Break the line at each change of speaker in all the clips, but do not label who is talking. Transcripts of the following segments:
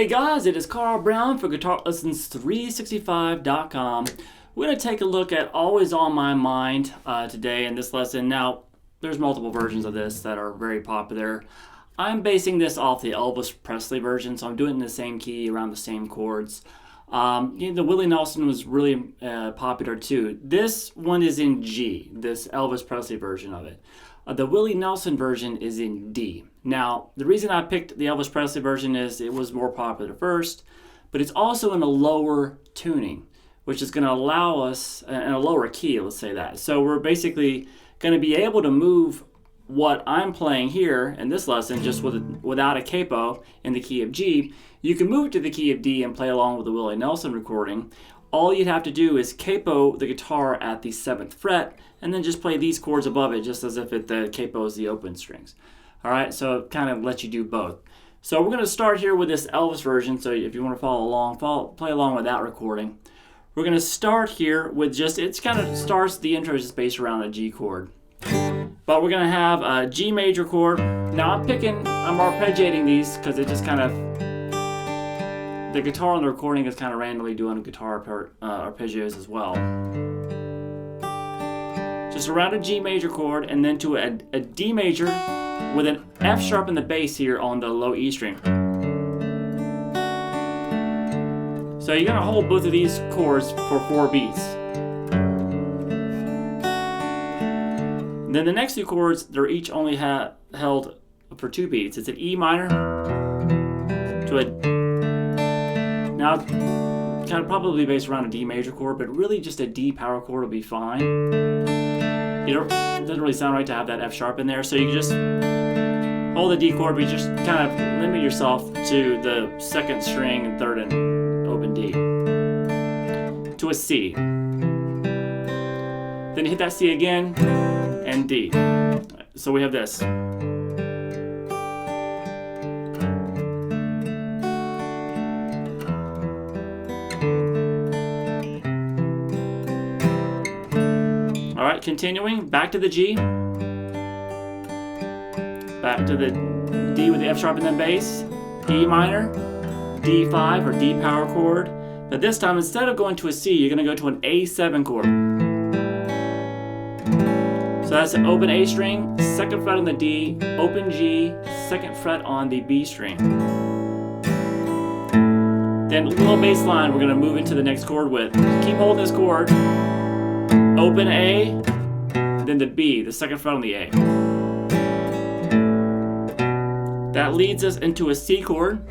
Hey guys, it is Carl Brown for GuitarLessons365.com. We're going to take a look at Always on My Mind today in this lesson. Now, there's multiple versions of this that are very popular. I'm basing this off the Elvis Presley version, so I'm doing it in the same key, around the same chords. The Willie Nelson was really popular too. This one is in G, this Elvis Presley version of it. The Willie Nelson version is in D. Now, the reason I picked the Elvis Presley version is it was more popular first, but it's also in a lower tuning, which is going to allow us, in a lower key, let's say that. So we're basically going to be able to move what I'm playing here in this lesson just without a capo in the key of G. You can move it to the key of D and play along with the Willie Nelson recording. All you'd have to do is capo the guitar at the 7th fret and then just play these chords above it just as if the capo is the open strings. All right, so it kind of lets you do both. So we're going to start here with this Elvis version, so if you want to follow along, play along with that recording. We're going to start here with just, the intro is just based around a G chord. But we're going to have a G major chord. Now I'm arpeggiating these because it just kind of, the guitar on the recording is kind of randomly doing guitar arpeggios as well. Just around a G major chord and then to a D major with an F sharp in the bass here on the low E string. So you're going to hold both of these chords for 4 beats. And then the next 2 chords, they're each only held for 2 beats. It's an E minor to a, now kind of probably based around a D major chord, but really just a D power chord will be fine. It doesn't really sound right to have that F sharp in there, so you can just hold the D chord, but you just kind of limit yourself to the 2nd string and 3rd and open D. To a C. Then you hit that C again, and D. So we have this. Alright, continuing, back to the G. Back to the D with the F sharp and then bass. E minor, D5 or D power chord. But this time, instead of going to a C, you're going to go to an A7 chord. So that's an open A string, 2nd fret on the D, open G, 2nd fret on the B string. Then a little bass line we're going to move into the next chord with. Keep holding this chord, open A, then the B, the 2nd fret on the A. That leads us into a C chord,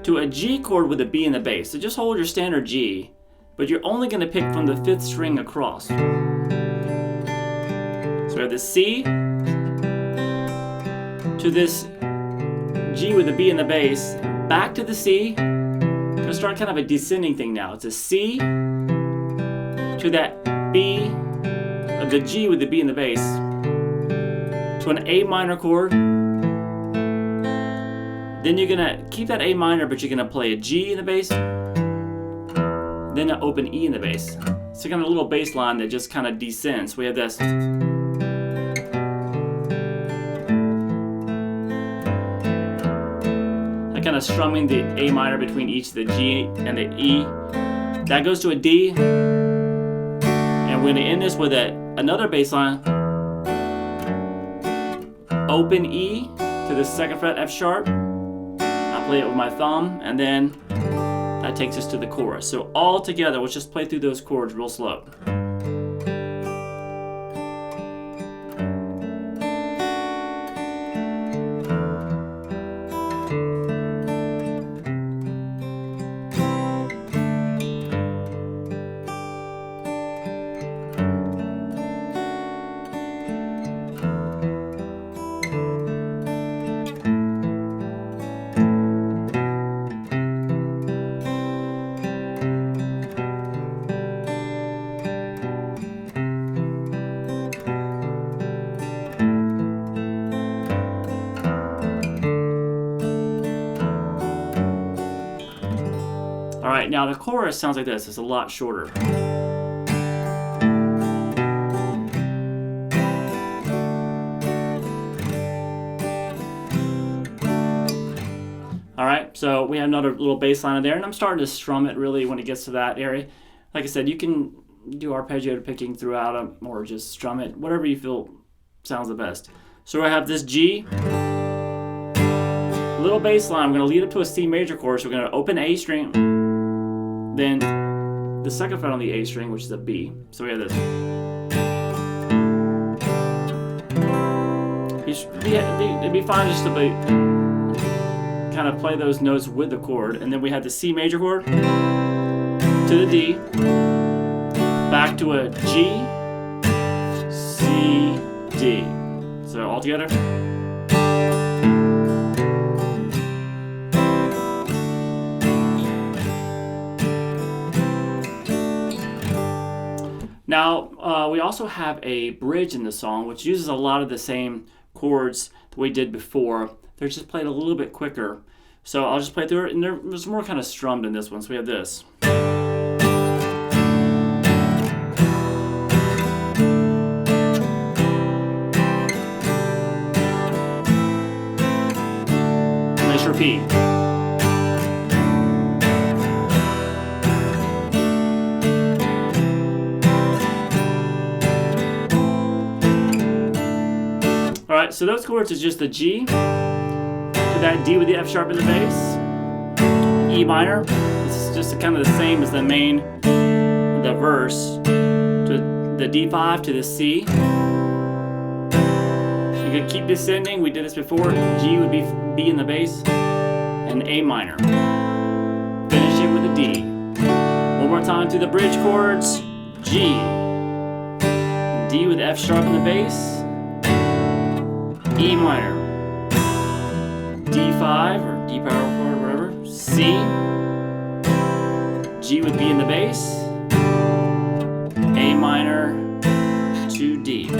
to a G chord with a B in the bass. So just hold your standard G, but you're only going to pick from the 5th string across. So we have the C to this G with a B in the bass, back to the C. We're going to start kind of a descending thing now. It's a C to that B, the G with the B in the bass, to an A minor chord. Then you're going to keep that A minor, but you're going to play a G in the bass, then an open E in the bass. So kind of a little bass line that just kind of descends. We have this. That kind of strumming the A minor between each of the G and the E. That goes to a D. And we're going to end this with another bass line. Open E to the 2nd fret F sharp. I play it with my thumb, and then that takes us to the chorus. So all together, let's just play through those chords real slow. Alright, now the chorus sounds like this. It's a lot shorter. So we have another little bass line in there, and I'm starting to strum it really when it gets to that area. Like I said, you can do arpeggio picking throughout them or just strum it, whatever you feel sounds the best. So I have this G, little bass line. I'm going to lead up to a C major chord. So we're going to open A string, then the second fret on the A string, which is a B. So we have this. It'd be fine just to kind of play those notes with the chord. And then we have the C major chord to the D, back to a G, C, D. So all together. Now, we also have a bridge in the song, which uses a lot of the same chords that we did before. They're just played a little bit quicker. So I'll just play through it, and there's more kind of strummed in this one. So we have this. Let's repeat. Alright, so those chords is just the G to that D with the F sharp in the bass, E minor. This is just kind of the same as the main, the verse, to the D5 to the C. You could keep descending. We did this before. G would be B in the bass, and A minor. Finish it with a D. One more time to the bridge chords. G, D with F sharp in the bass, E minor, D5 or D power chord, whatever, C, G with B in the bass, A minor to D.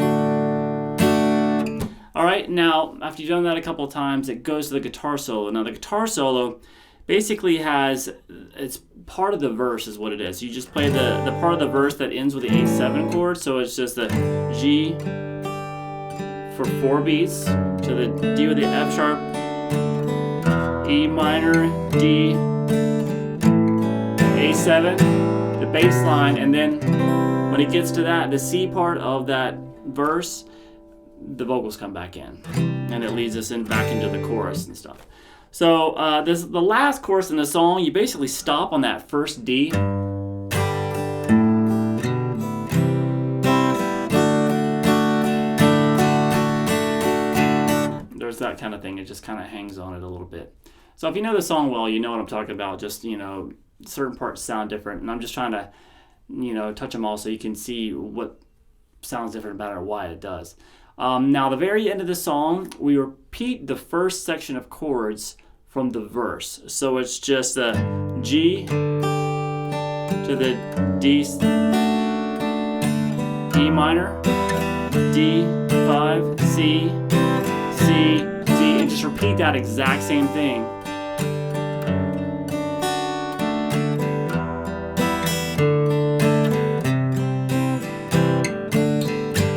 Alright, now after you've done that a couple of times, it goes to the guitar solo. Now the guitar solo basically it's part of the verse is what it is. You just play the part of the verse that ends with the A7 chord, so it's just the G for 4 beats to the D with the F sharp, E minor, D, A7, the bass line, and then when it gets to that, the C part of that verse, the vocals come back in, and it leads us back into the chorus and stuff. So the last chorus in the song, you basically stop on that first D. That kind of thing. It just kind of hangs on it a little bit. So if you know the song well, you know what I'm talking about. Just, certain parts sound different, and I'm just trying to, touch them all so you can see what sounds different about it or why it does. Now, the very end of the song, we repeat the first section of chords from the verse. So it's just a G to the D, E minor, D, 5, C, C, D, and just repeat that exact same thing.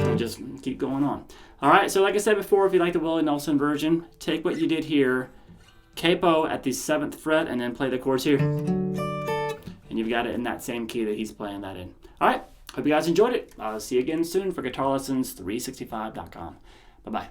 And just keep going on. Alright, so like I said before, if you like the Willie Nelson version, take what you did here, capo at the 7th fret, and then play the chords here. And you've got it in that same key that he's playing that in. Alright, hope you guys enjoyed it. I'll see you again soon for GuitarLessons365.com. Bye-bye.